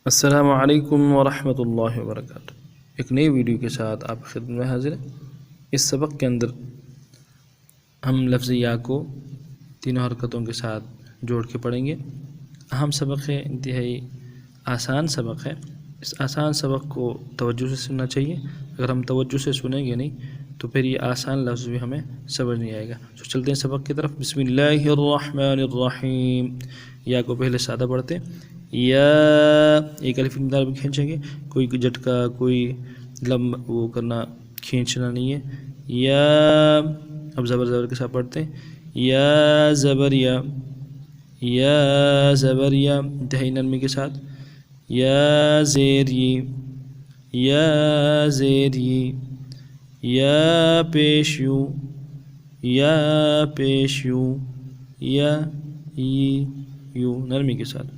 السلام علیکم ورحمۃ اللہ وبرکاتہ۔ ایک نئی ویڈیو کے ساتھ آپ کی خدمت میں حاضر ہیں۔ اس سبق کے اندر ہم لفظ یا کو تینوں حرکتوں کے ساتھ جوڑ کے پڑھیں گے۔ اہم سبق ہے، انتہائی آسان سبق ہے۔ اس آسان سبق کو توجہ سے سننا چاہیے۔ اگر ہم توجہ سے سنیں گے نہیں تو پھر یہ آسان لفظ بھی ہمیں سمجھ نہیں آئے گا۔ تو چلتے ہیں سبق کی طرف۔ بسم اللہ الرحمن الرحیم۔ یا کو پہلے سادہ پڑھتے ہیں۔ یا ایک الف مقدار بھی کھینچیں گے، کوئی جھٹکا کوئی وہ کرنا کھینچنا نہیں ہے۔ یا اب زبر کے ساتھ پڑھتے ہیں۔ یا زبر یا، یا زبر یا انتہائی نرمی کے ساتھ۔ یا زیر یہ، یا زیر یہ، یا پیش یوں، یا پیش یوں، یا یوں نرمی کے ساتھ۔